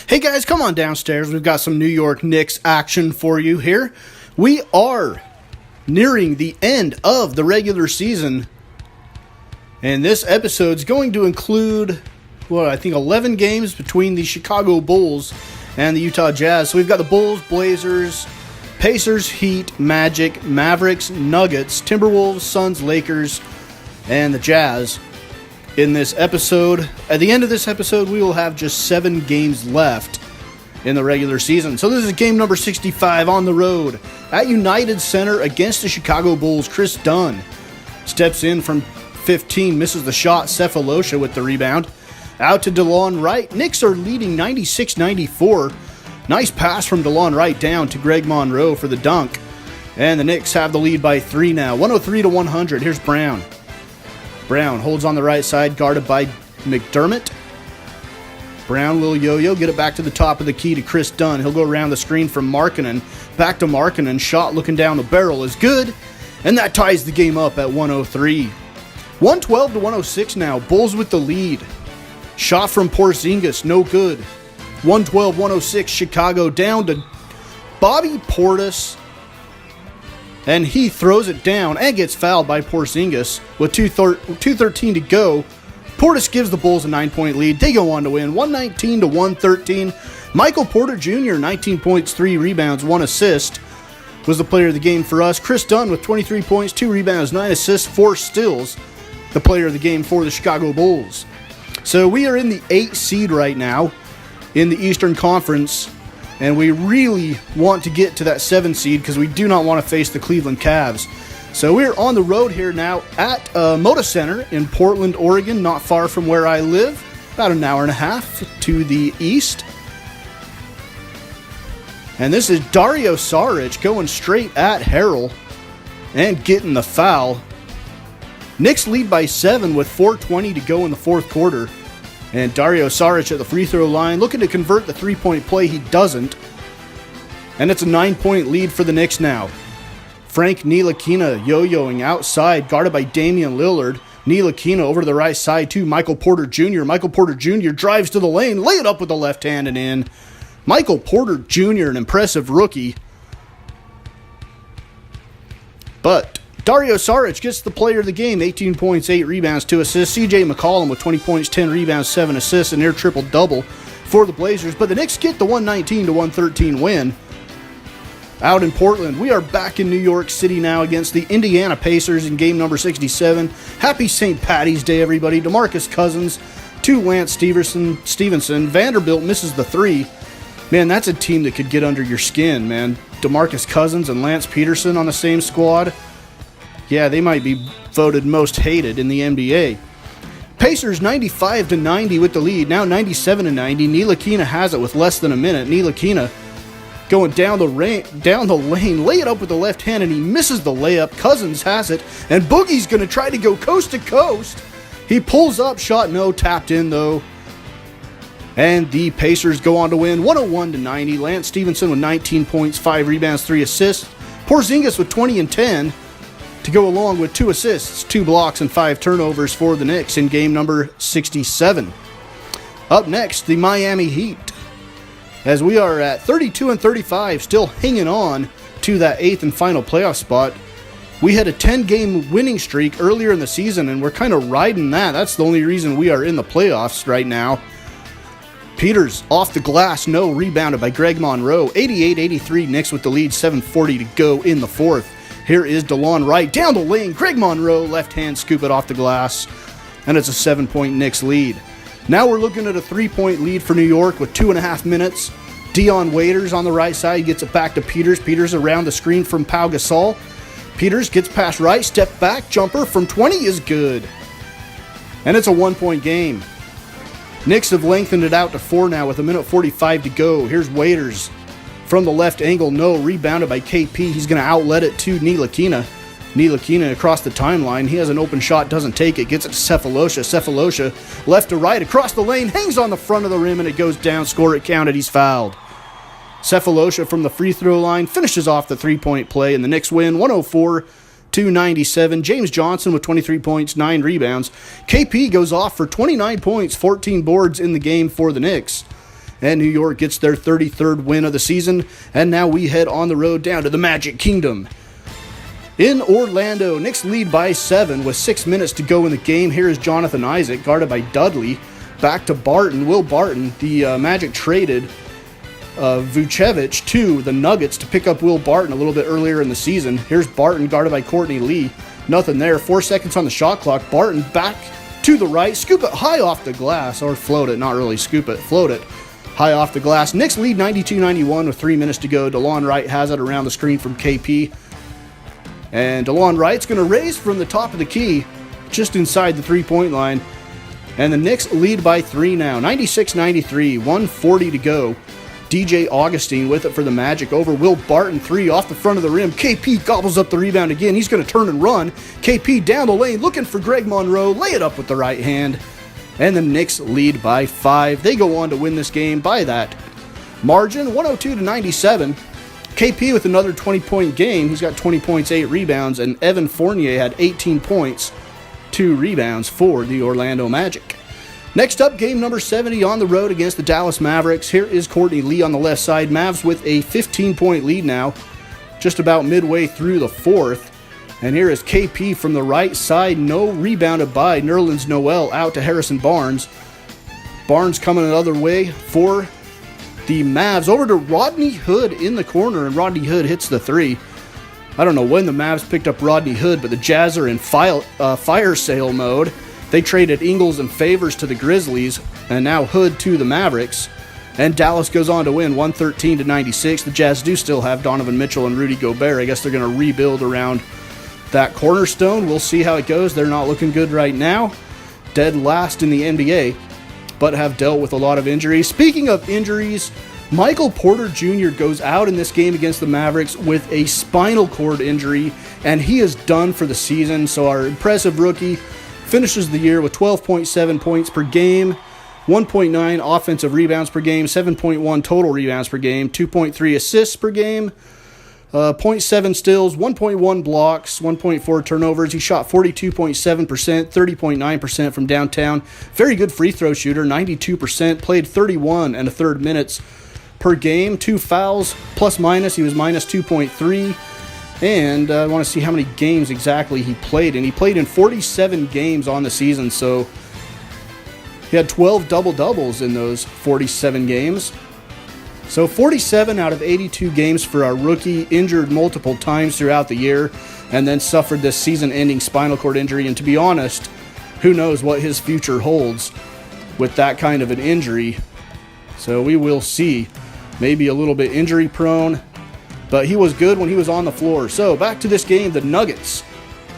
Hey guys, come on downstairs. We've got some New York Knicks action for you here. We are nearing the end of the regular season, and this episode's going to include, I think 11 games between the Chicago Bulls and the Utah Jazz. So we've got the Bulls, Blazers, Pacers, Heat, Magic, Mavericks, Nuggets, Timberwolves, Suns, Lakers, and the Jazz in this episode. At the end of this episode, we will have just 7 games left in the regular season. So this is game number 65 on the road at United Center against the Chicago Bulls. Chris Dunn steps in from 15, misses the shot. Cephalosha with the rebound. Out to DeLon Wright. Knicks are leading 96-94. Nice pass from DeLon Wright down to Greg Monroe for the dunk. And the Knicks have the lead by 3 now. 103-100. Here's Brown. Brown holds on the right side, guarded by McDermott. Brown will yo-yo, get it back to the top of the key to Chris Dunn. He'll go around the screen from Markkanen. Back to Markkanen. Shot looking down the barrel is good. And that ties the game up at 103. 112-106 now. Bulls with the lead. Shot from Porzingis, no good. 112-106. Chicago down to Bobby Portis. And he throws it down and gets fouled by Porzingis with 2:13 to go. Portis gives the Bulls a 9-point lead. They go on to win 119-113. Michael Porter Jr., 19 points, 3 rebounds, 1 assist, was the player of the game for us. Chris Dunn with 23 points, 2 rebounds, 9 assists, 4 steals, the player of the game for the Chicago Bulls. So we are in the 8th seed right now in the Eastern Conference, and we really want to get to that 7th seed because we do not want to face the Cleveland Cavs. So we're on the road here now at Moda Center in Portland, Oregon, not far from where I live, about an hour and a half to the east. And this is Dario Saric going straight at Harrell and getting the foul. Knicks lead by 7 with 4:20 to go in the fourth quarter. And Dario Saric at the free throw line, looking to convert the 3-point play. He doesn't. And it's a 9-point lead for the Knicks now. Frank Ntilikina yo-yoing outside, guarded by Damian Lillard. Ntilikina over to the right side to Michael Porter Jr. Michael Porter Jr. drives to the lane, lay it up with the left hand and in. Michael Porter Jr., an impressive rookie. But Dario Saric gets the player of the game, 18 points, 8 rebounds, 2 assists. CJ McCollum with 20 points, 10 rebounds, 7 assists, a near triple-double for the Blazers. But the Knicks get the 119-113 win out in Portland. We are back in New York City now against the Indiana Pacers in game number 67. Happy St. Patty's Day, everybody. DeMarcus Cousins to Lance Stevenson. Vanderbilt misses the 3. Man, that's a team that could get under your skin, man. DeMarcus Cousins and Lance Peterson on the same squad. Yeah, they might be voted most hated in the NBA. Pacers 95-90 with the lead. Now 97-90. Ntilikina has it with less than a minute. Ntilikina going down the lane, lay it up with the left hand, and he misses the layup. Cousins has it, and Boogie's going to try to go coast to coast. He pulls up, shot no, tapped in though. And the Pacers go on to win 101-90. Lance Stevenson with 19 points, 5 rebounds, 3 assists. Porzingis with 20 and 10. To go along with 2 assists, 2 blocks, and 5 turnovers for the Knicks in game number 67. Up next, the Miami Heat. As we are at 32-35, still hanging on to that 8th and final playoff spot. We had a 10-game winning streak earlier in the season, and we're kind of riding that. That's the only reason we are in the playoffs right now. Peters off the glass, no, rebounded by Greg Monroe. 88-83, Knicks with the lead, 7:40 to go in the fourth. Here is DeLon Wright down the lane. Greg Monroe, left hand, scoop it off the glass. And it's a 7-point Knicks lead. Now we're looking at a 3-point lead for New York with 2.5 minutes. Dion Waiters on the right side gets it back to Peters. Peters around the screen from Pau Gasol. Peters gets past Wright, step back, jumper from 20 is good. And it's a 1-point game. Knicks have lengthened it out to 4 now with 1:45 to go. Here's Waiters. From the left angle, no, rebounded by KP. He's going to outlet it to Ntilikina. Ntilikina across the timeline. He has an open shot, doesn't take it. Gets it to Cephalosha. Cephalosha left to right across the lane. Hangs on the front of the rim and it goes down. Score it counted. He's fouled. Cephalosha from the free throw line finishes off the 3-point play and the Knicks win 104-97. James Johnson with 23 points, 9 rebounds. KP goes off for 29 points, 14 boards in the game for the Knicks. and New York gets their 33rd win of the season. And now we head on the road down to the Magic Kingdom. In Orlando, Knicks lead by 7 with 6 minutes to go in the game. Here is Jonathan Isaac, guarded by Dudley. Back to Barton, Will Barton. The Magic traded Vucevic to the Nuggets to pick up Will Barton a little bit earlier in the season. Here's Barton, guarded by Courtney Lee. Nothing there. 4 seconds on the shot clock. Barton back to the right. Scoop it high off the glass, or float it. Not really scoop it. Float it high off the glass. Knicks lead 92-91 with 3 minutes to go. DeLon Wright has it around the screen from KP. And DeLon Wright's going to raise from the top of the key, just inside the three-point line. And the Knicks lead by 3 now. 96-93, 1:40 to go. DJ Augustine with it for the Magic over Will Barton. 3 off the front of the rim. KP gobbles up the rebound again. He's going to turn and run. KP down the lane looking for Greg Monroe. Lay it up with the right hand. And the Knicks lead by 5. They go on to win this game by that margin, 102-97. KP with another 20-point game. He's got 20 points, 8 rebounds, and Evan Fournier had 18 points, 2 rebounds for the Orlando Magic. Next up, game number 70 on the road against the Dallas Mavericks. Here is Courtney Lee on the left side. Mavs with a 15-point lead now, just about midway through the fourth. And here is KP from the right side. No, rebounded by Nerlens Noel out to Harrison Barnes. Barnes coming another way for the Mavs. Over to Rodney Hood in the corner, and Rodney Hood hits the 3. I don't know when the Mavs picked up Rodney Hood, but the Jazz are in fire sale mode. They traded Ingles and Favors to the Grizzlies, and now Hood to the Mavericks. And Dallas goes on to win 113-96. The Jazz do still have Donovan Mitchell and Rudy Gobert. I guess they're going to rebuild around that cornerstone. We'll see how it goes. They're not looking good right now. Dead last in the NBA, but have dealt with a lot of injuries. Speaking of injuries, Michael Porter Jr. goes out in this game against the Mavericks with a spinal cord injury, and he is done for the season. So our impressive rookie finishes the year with 12.7 points per game, 1.9 offensive rebounds per game, 7.1 total rebounds per game, 2.3 assists per game, 0.7 steals, 1.1 blocks, 1.4 turnovers. He shot 42.7%, 30.9% from downtown. Very good free throw shooter, 92%. Played 31 and a third minutes per game. 2 fouls, plus minus. He was minus 2.3. And I want to see how many games exactly he played. And he played in 47 games on the season, so he had 12 double-doubles in those 47 games. So 47 out of 82 games for our rookie, injured multiple times throughout the year, and then suffered this season-ending spinal cord injury. And to be honest, who knows what his future holds with that kind of an injury. So we will see. Maybe a little bit injury-prone, but he was good when he was on the floor. So back to this game, the Nuggets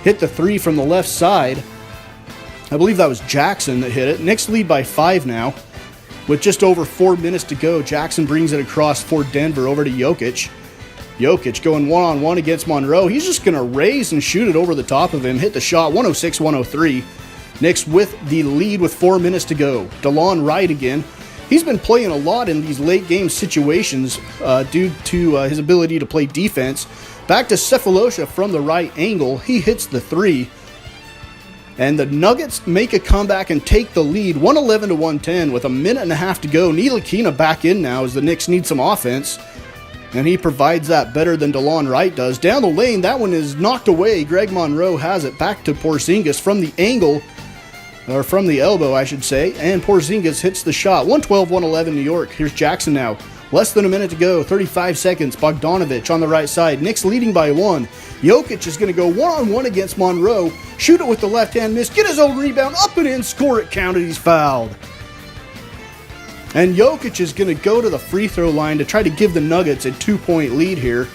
hit the 3 from the left side. I believe that was Jackson that hit it. Knicks lead by 5 now. With just over 4 minutes to go, Jackson brings it across for Denver over to Jokic. Jokic going one-on-one against Monroe. He's just going to raise and shoot it over the top of him. Hit the shot, 106-103. Knicks with the lead with 4 minutes to go. DeLon Wright again. He's been playing a lot in these late-game situations due to his ability to play defense. Back to Cephalosha from the right angle. He hits the 3. And the Nuggets make a comeback and take the lead, 111-110 with a minute and a half to go. Ntilikina back in now as the Knicks need some offense. And he provides that better than DeLon Wright does. Down the lane, that one is knocked away. Greg Monroe has it back to Porzingis from the angle, or from the elbow, I should say. And Porzingis hits the shot, 112-111 New York. Here's Jackson now. Less than a minute to go, 35 seconds. Bogdanovic on the right side. Knicks leading by 1. Jokic is going to go one-on-one against Monroe. Shoot it with the left hand, miss. Get his own rebound, up and in, score it, counted, he's fouled. And Jokic is going to go to the free throw line to try to give the Nuggets a 2-point lead here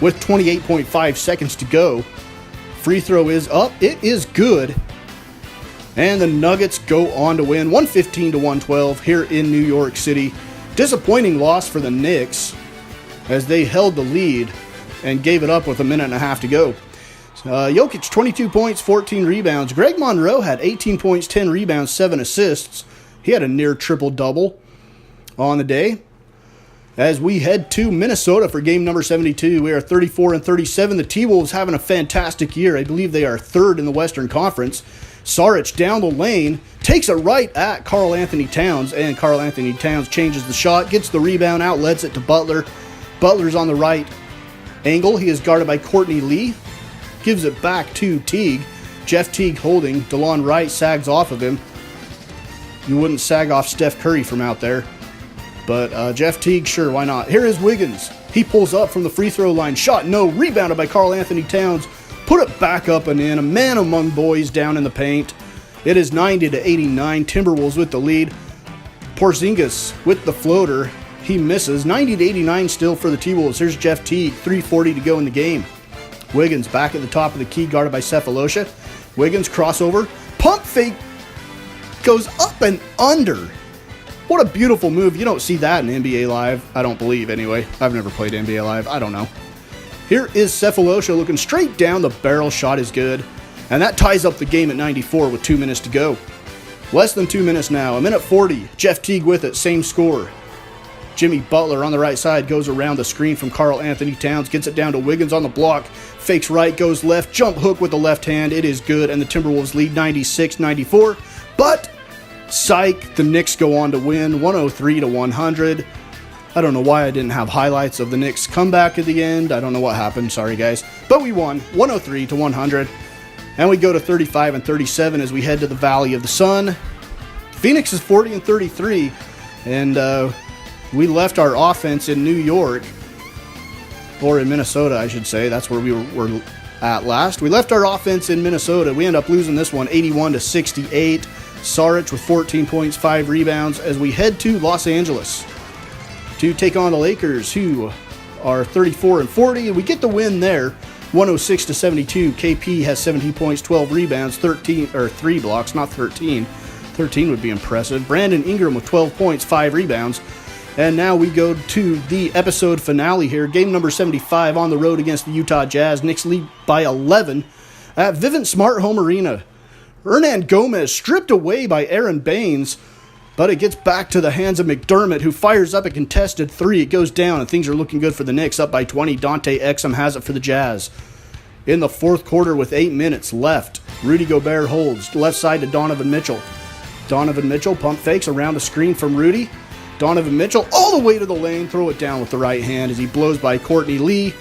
with 28.5 seconds to go. Free throw is up. It is good. And the Nuggets go on to win 115-112 here in New York City. Disappointing loss for the Knicks as they held the lead and gave it up with a minute and a half to go. Jokic, 22 points, 14 rebounds. Greg Monroe had 18 points, 10 rebounds, 7 assists. He had a near triple-double on the day. As we head to Minnesota for game number 72, we are 34-37. The T-Wolves having a fantastic year. I believe they are 3rd in the Western Conference. Saric down the lane, takes it right at Karl Anthony Towns, and Karl Anthony Towns changes the shot, gets the rebound, outlets it to Butler. Butler's on the right angle. He is guarded by Courtney Lee. Gives it back to Teague. Jeff Teague holding. DeLon Wright sags off of him. You wouldn't sag off Steph Curry from out there. But Jeff Teague, sure, why not? Here is Wiggins. He pulls up from the free throw line. Shot no. Rebounded by Karl Anthony Towns. Put it back up and in. A man among boys down in the paint. It is 90-89. Timberwolves with the lead. Porzingis with the floater. He misses. 90-89 still for the T-Wolves. Here's Jeff Teague. 3:40 to go in the game. Wiggins back at the top of the key, guarded by Cephalosha. Wiggins crossover. Pump fake. Goes up and under. What a beautiful move. You don't see that in NBA Live. I don't believe, anyway. I've never played NBA Live. I don't know. Here is Cephalosha looking straight down the barrel. Shot is good. And that ties up the game at 94 with 2 minutes to go. Less than 2 minutes now. A minute 40. Jeff Teague with it. Same score. Jimmy Butler on the right side goes around the screen from Karl Anthony Towns. Gets it down to Wiggins on the block. Fakes right. Goes left. Jump hook with the left hand. It is good. And the Timberwolves lead 96-94. But psych, the Knicks go on to win 103-100. I don't know why I didn't have highlights of the Knicks comeback at the end. I don't know what happened. Sorry, guys. But we won 103-100. And we go to 35-37 as we head to the Valley of the Sun. Phoenix is 40-33. And we left our offense in New York. Or in Minnesota, I should say. That's where we were at last. We left our offense in Minnesota. We end up losing this one 81-68. Saric with 14 points, 5 rebounds as we head to Los Angeles to take on the Lakers, who are 34-40, and we get the win there, 106-72. KP has 17 points, 12 rebounds, 3 blocks, not 13. 13 would be impressive. Brandon Ingram with 12 points, 5 rebounds. And now we go to the episode finale here, game number 75 on the road against the Utah Jazz. Knicks lead by 11 at Vivint Smart Home Arena. Hernan Gomez stripped away by Aaron Baines, but it gets back to the hands of McDermott, who fires up a contested 3. It goes down, and things are looking good for the Knicks, up by 20. Dante Exum has it for the Jazz. In the fourth quarter with 8 minutes left, Rudy Gobert holds left side to Donovan Mitchell. Donovan Mitchell pump fakes around a screen from Rudy. Donovan Mitchell all the way to the lane, throw it down with the right hand as he blows by Courtney Lee.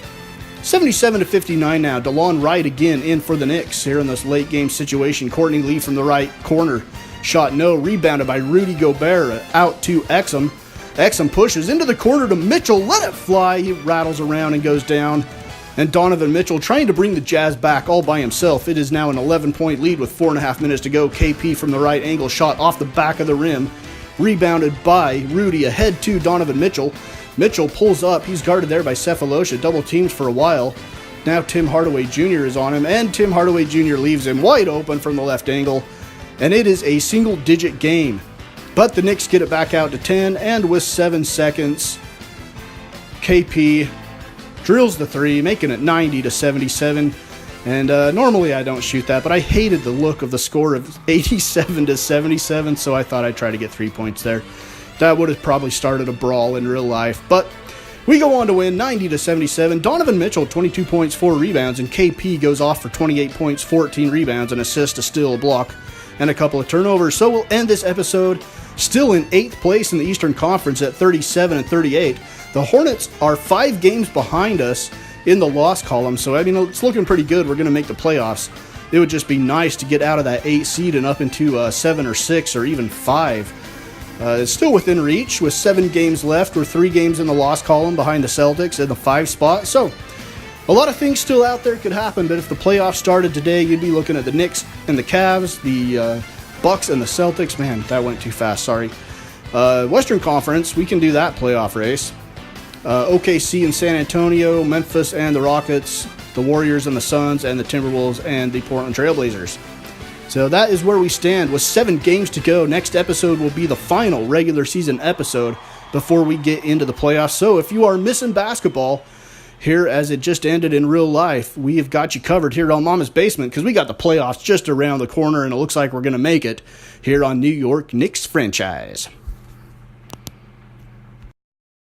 77-59 now. DeLon Wright again in for the Knicks here in this late game situation. Courtney Lee from the right corner. Shot no. Rebounded by Rudy Gobert out to Exum. Exum pushes into the corner to Mitchell. Let it fly. He rattles around and goes down. And Donovan Mitchell trying to bring the Jazz back all by himself. It is now an 11-point lead with 4.5 minutes to go. KP from the right angle shot off the back of the rim. Rebounded by Rudy ahead to Donovan Mitchell. Mitchell pulls up. He's guarded there by Cephalosha. Double teams for a while. Now Tim Hardaway Jr. is on him, and Tim Hardaway Jr. leaves him wide open from the left angle. And it is a single-digit game. But the Knicks get it back out to 10, and with 7 seconds, KP drills the 3, making it 90-77. And normally I don't shoot that, but I hated the look of the score of 87-77, so I thought I'd try to get 3 points there. That would have probably started a brawl in real life, but we go on to win 90-77. Donovan Mitchell, 22 points, 4 rebounds, and KP goes off for 28 points, 14 rebounds, an assist, a steal, a block, and a couple of turnovers. So we'll end this episode still in 8th place in the Eastern Conference at 37-38. The Hornets are 5 games behind us in the loss column, so I mean, it's looking pretty good. We're going to make the playoffs. It would just be nice to get out of that 8 seed and up into 7 or 6 or even 5. It's still within reach with 7 games left. We're 3 games in the loss column behind the Celtics in the 5 spot. So a lot of things still out there could happen, but if the playoffs started today, you'd be looking at the Knicks and the Cavs, the Bucks and the Celtics. Man, that went too fast, sorry. Western Conference, we can do that playoff race. OKC and San Antonio, Memphis and the Rockets, the Warriors and the Suns, and the Timberwolves and the Portland Trail Blazers. So that is where we stand with 7 games to go. Next episode will be the final regular season episode before we get into the playoffs. So if you are missing basketball here as it just ended in real life, we have got you covered here on Mama's Basement because we got the playoffs just around the corner and it looks like we're going to make it here on New York Knicks Franchise.